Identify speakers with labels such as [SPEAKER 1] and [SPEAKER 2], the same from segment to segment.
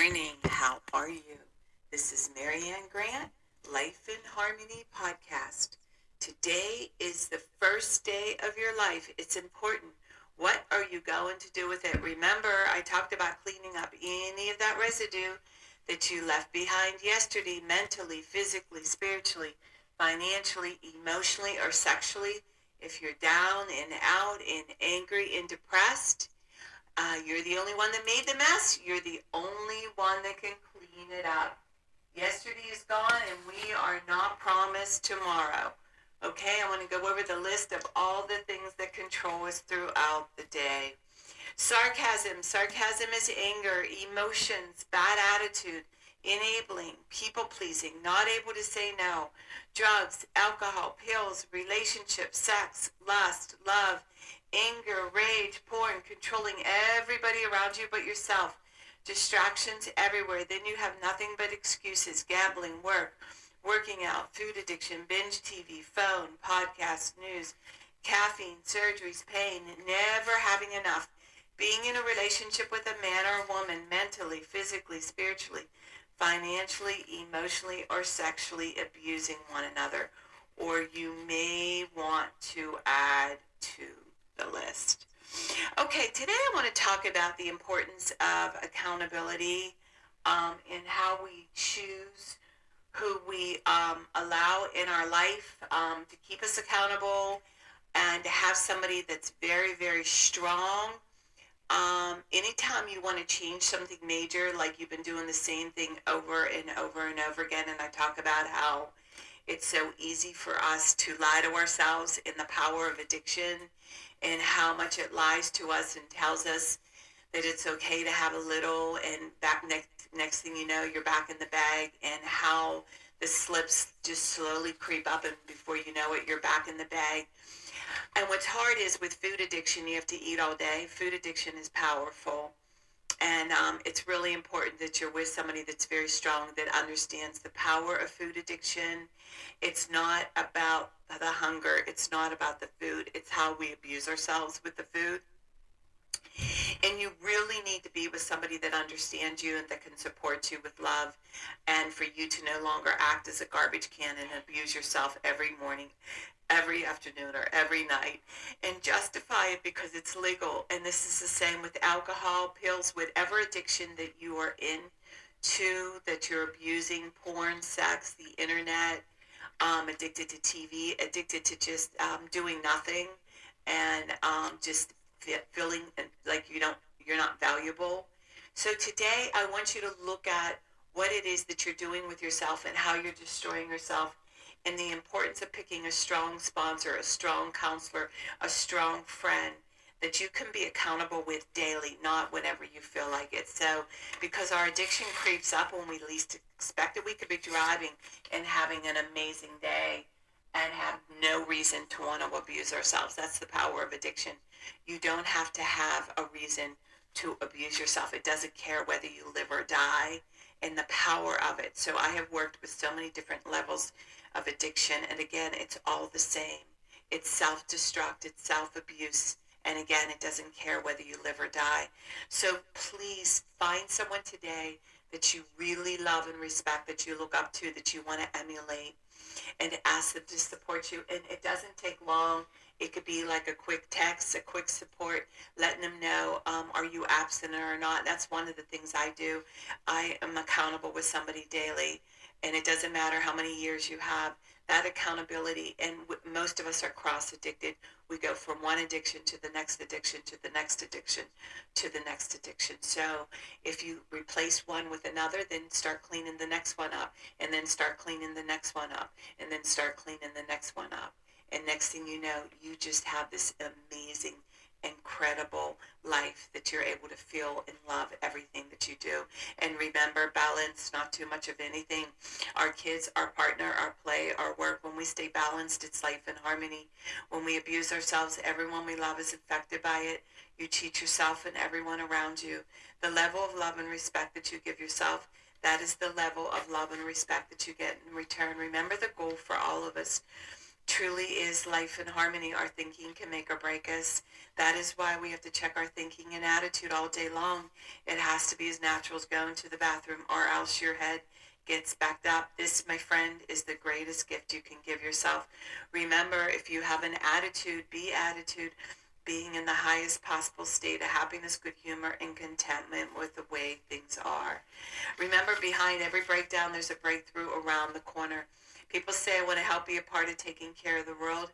[SPEAKER 1] morning. How are you? This is Marianne Grant, Life in Harmony podcast. Today is the first day of your life. It's important. What are you going to do with it? Remember, I talked about cleaning up any of that residue that you left behind yesterday, mentally, physically, spiritually, financially, emotionally, or sexually. If you're down and out and angry and depressed, you're the only one that made the mess. You're the only one that can clean it up. Yesterday is gone and we are not promised tomorrow. Okay, I want to go over the list of all the things that control us throughout the day. Sarcasm. Sarcasm is anger, emotions, bad attitude, enabling, people-pleasing, not able to say no. Drugs, alcohol, pills, relationships, sex, lust, love, anger, rage, porn, controlling everybody around you but yourself. Distractions everywhere. Then you have nothing but excuses. Gambling, work, working out, food addiction, binge TV, phone, podcasts, news, caffeine, surgeries, pain, never having enough. Being in a relationship with a man or a woman, mentally, physically, spiritually, financially, emotionally, or sexually abusing one another. Or you may want to add to the list. Okay, today I want to talk about the importance of accountability and how we choose who we allow in our life to keep us accountable, and to have somebody that's very, very strong. Anytime you want to change something major, like you've been doing the same thing over and over and over again, and I talk about how it's so easy for us to lie to ourselves in the power of addiction, and how much it lies to us and tells us that it's okay to have a little, and back next thing you know, you're back in the bag, and how the slips just slowly creep up, and before you know it, you're back in the bag. And what's hard is with food addiction, you have to eat all day. Food addiction is powerful. And it's really important that you're with somebody that's very strong, that understands the power of food addiction. It's not about the hunger. It's not about the food. It's how we abuse ourselves with the food. And you really need to be with somebody that understands you and that can support you with love, and for you to no longer act as a garbage can and abuse yourself every morning, every afternoon, or every night, and justify it because it's legal. And this is the same with alcohol, pills, whatever addiction that you are in that you're abusing, porn, sex, the internet, addicted to TV, addicted to just doing nothing, and just feeling like you're not valuable. So today I want you to look at what it is that you're doing with yourself and how you're destroying yourself, and the importance of picking a strong sponsor, a strong counselor, a strong friend that you can be accountable with daily, not whenever you feel like it. So, because our addiction creeps up when we least expect it, we could be driving and having an amazing day and have no reason to want to abuse ourselves. That's the power of addiction. You don't have to have a reason to abuse yourself. It doesn't care whether you live or die, and the power of it. So I have worked with so many different levels of addiction, and again, it's all the same. It's self-destruct, it's self-abuse, and again, it doesn't care whether you live or die. So please find someone today that you really love and respect, that you look up to, that you want to emulate, and ask them to support you. And it doesn't take long. It could be like a quick text, a quick support, letting them know, are you abstinent or not? That's one of the things I do. I am accountable with somebody daily, and it doesn't matter how many years you have. That accountability, and most of us are cross-addicted. We go from one addiction to the next addiction, to the next addiction, to the next addiction. So if you replace one with another, then start cleaning the next one up, and then start cleaning the next one up, and then start cleaning the next one up. And next thing you know, you just have this amazing, incredible life that you're able to feel and love everything that you do. And remember, balance, not too much of anything. Our kids, our partner, our play, our work, when we stay balanced, it's life in harmony. When we abuse ourselves, everyone we love is affected by it. You cheat yourself and everyone around you. The level of love and respect that you give yourself, that is the level of love and respect that you get in return. Remember the goal for all of us truly is life in harmony. Our thinking can make or break us. That is why we have to check our thinking and attitude all day long. It has to be as natural as going to the bathroom, or else your head gets backed up. This, my friend, is the greatest gift you can give yourself. Remember, if you have an attitude, be attitude, being in the highest possible state of happiness, good humor, and contentment with the way things are. Remember, behind every breakdown, there's a breakthrough around the corner. People say, I want to help be a part of taking care of the world.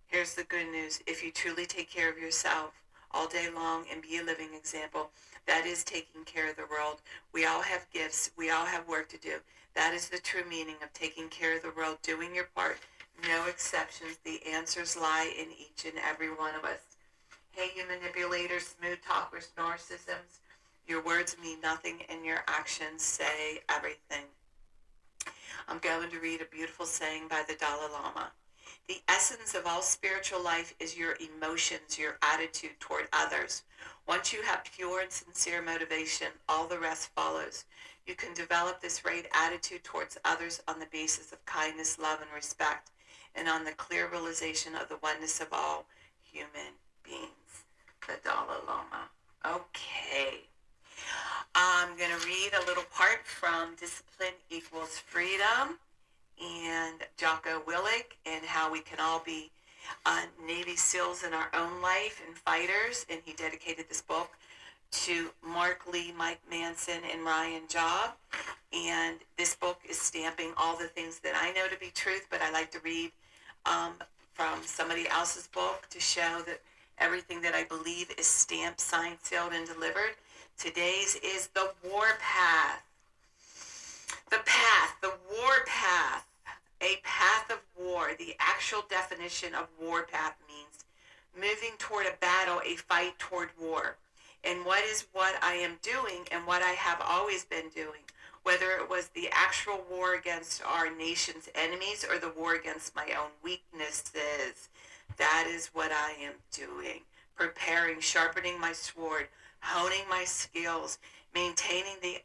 [SPEAKER 1] Here's the good news. If you truly take care of yourself all day long and be a living example, that is taking care of the world. We all have gifts. We all have work to do. That is the true meaning of taking care of the world, doing your part. No exceptions. The answers lie in each and every one of us. Hey, you manipulators, smooth talkers, narcissisms, your words mean nothing and your actions say everything. I'm going to read a beautiful saying by the Dalai Lama. The essence of all spiritual life is your emotions, your attitude toward others. Once you have pure and sincere motivation, all the rest follows. You can develop this right attitude towards others on the basis of kindness, love, and respect, and on the clear realization of the oneness of all human beings. The Dalai Lama. Okay. I'm going to read a little part from Discipline Equals Freedom and Jocko Willink, and how we can all be Navy SEALs in our own life and fighters. And he dedicated this book to Mark Lee, Mike Manson, and Ryan Job. And this book is stamping all the things that I know to be truth, but I like to read from somebody else's book to show that everything that I believe is stamped, signed, sealed, and delivered. Today's is the warpath. The warpath. A path of war. The actual definition of warpath means moving toward a battle, a fight toward war. And what I am doing and what I have always been doing, whether it was the actual war against our nation's enemies or the war against my own weaknesses, that is what I am doing. Preparing, sharpening my sword, honing my skills, maintaining the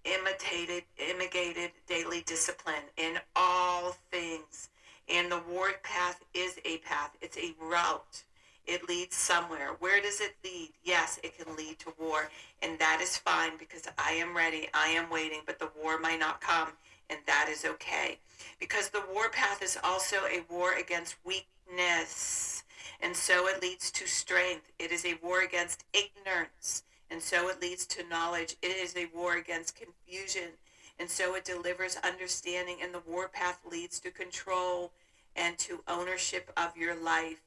[SPEAKER 1] imitated daily discipline in all things. And the war path is a path. It's a route. It leads somewhere. Where does it lead? Yes, it can lead to war. And that is fine, because I am ready. I am waiting. But the war might not come. And that is okay. Because the war path is also a war against weakness. And so it leads to strength. It is a war against ignorance. And so it leads to knowledge. It is a war against confusion. And so it delivers understanding. And the war path leads to control and to ownership of your life.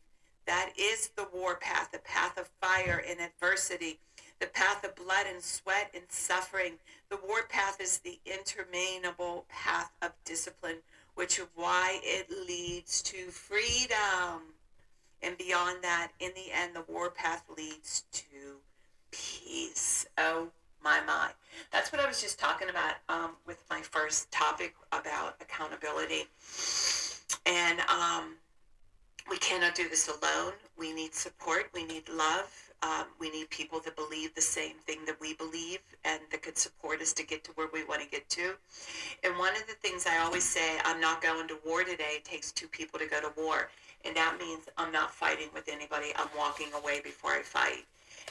[SPEAKER 1] That is the war path, the path of fire and adversity, the path of blood and sweat and suffering. The war path is the interminable path of discipline, which is why it leads to freedom. And beyond that, in the end, the war path leads to peace. Oh, my. That's what I was just talking about with my first topic about accountability. And we cannot do this alone. We need support. We need love. We need people that believe the same thing that we believe and that could support us to get to where we want to get to. And one of the things I always say, I'm not going to war today. It takes two people to go to war. And that means I'm not fighting with anybody. I'm walking away before I fight.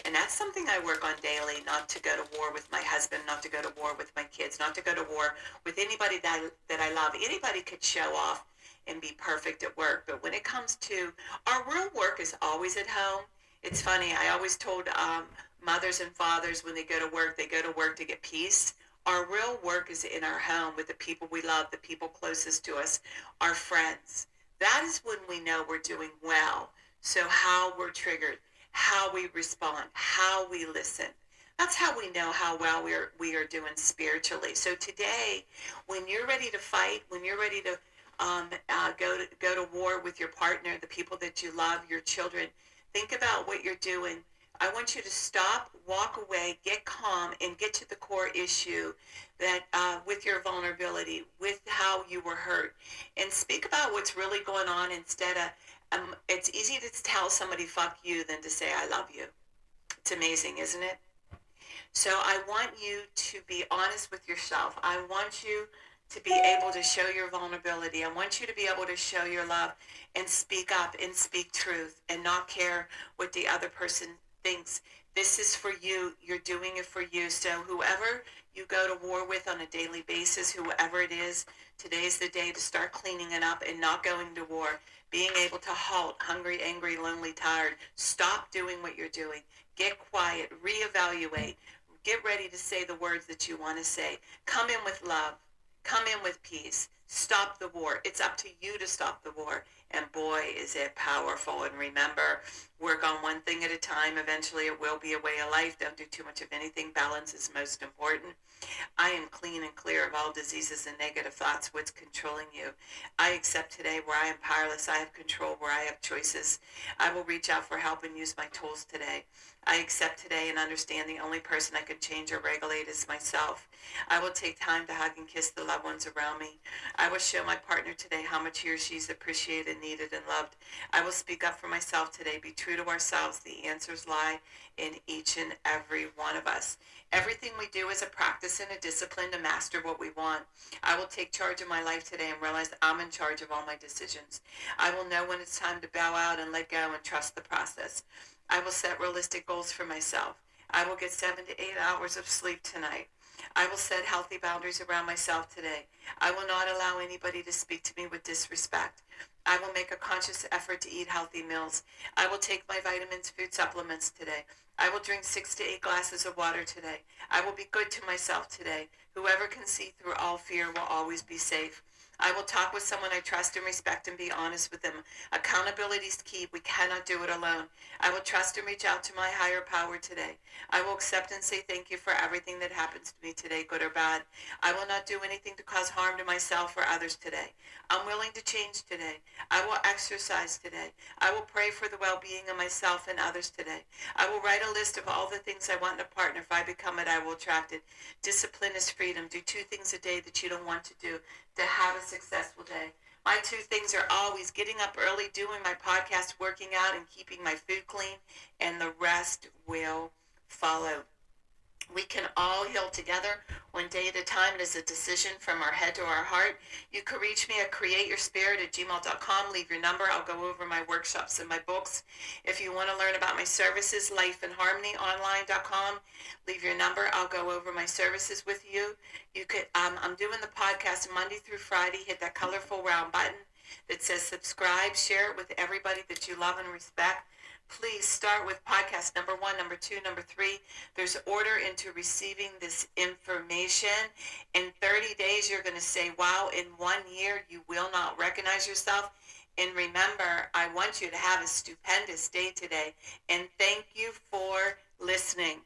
[SPEAKER 1] And that's something I work on daily, not to go to war with my husband, not to go to war with my kids, not to go to war with anybody that I love. Anybody could show off and be perfect at work. But when it comes to our real work is always at home. It's funny. I always told mothers and fathers when they go to work to get peace. Our real work is in our home with the people we love, the people closest to us, our friends. That is when we know we're doing well. So how we're triggered, how we respond, how we listen. That's how we know how well we are doing spiritually. So today, when you're ready to fight, when you're ready to go to war with your partner, the people that you love, your children, think about what you're doing. I want you to stop, walk away, get calm, and get to the core issue that with your vulnerability, with how you were hurt, and speak about what's really going on instead of, it's easy to tell somebody fuck you than to say I love you. It's amazing, isn't it? So I want you to be honest with yourself. I want you to be able to show your vulnerability. I want you to be able to show your love and speak up and speak truth and not care what the other person thinks. This is for you. You're doing it for you. So whoever you go to war with on a daily basis, whoever it is, today's the day to start cleaning it up and not going to war. Being able to halt, hungry, angry, lonely, tired. Stop doing what you're doing. Get quiet. Reevaluate. Get ready to say the words that you want to say. Come in with love. Come in with peace. Stop the war. It's up to you to stop the war. And boy, is it powerful. And remember, work on one thing at a time. Eventually, it will be a way of life. Don't do too much of anything. Balance is most important. I am clean and clear of all diseases and negative thoughts. What's controlling you? I accept today where I am powerless. I have control where I have choices. I will reach out for help and use my tools today. I accept today and understand the only person I can change or regulate is myself. I will take time to hug and kiss the loved ones around me. I will show my partner today how much he or she is appreciated, needed, and loved. I will speak up for myself today. Be true to ourselves. The answers lie in each and every one of us. Everything we do is a practice and a discipline to master what we want. I will take charge of my life today and realize I'm in charge of all my decisions. I will know when it's time to bow out and let go and trust the process. I will set realistic goals for myself. I will get 7 to 8 hours of sleep tonight. I will set healthy boundaries around myself today. I will not allow anybody to speak to me with disrespect. I will make a conscious effort to eat healthy meals. I will take my vitamins, food supplements today. I will drink 6 to 8 glasses of water today. I will be good to myself today. Whoever can see through all fear will always be safe. I will talk with someone I trust and respect and be honest with them. Accountability is key. We cannot do it alone. I will trust and reach out to my higher power today. I will accept and say thank you for everything that happens to me today, good or bad. I will not do anything to cause harm to myself or others today. I'm willing to change today. I will exercise today. I will pray for the well-being of myself and others today. I will write a list of all the things I want in a partner. If I become it, I will attract it. Discipline is freedom. Do 2 things a day that you don't want to do to have a successful day. My 2 things are always getting up early, doing my podcast, working out, and keeping my food clean, and the rest will follow. We can all heal together, one day at a time. It is a decision from our head to our heart. You can reach me at createyourspirit@gmail.com. Leave your number. I'll go over my workshops and my books. If you want to learn about my services, lifeandharmonyonline.com. Leave your number. I'll go over my services with you. You could. I'm doing the podcast Monday through Friday. Hit that colorful round button that says subscribe. Share it with everybody that you love and respect. Please start with podcast number 1, number 2, number 3. There's order into receiving this information. In 30 days, you're going to say, wow, in 1 year, you will not recognize yourself. And remember, I want you to have a stupendous day today. And thank you for listening.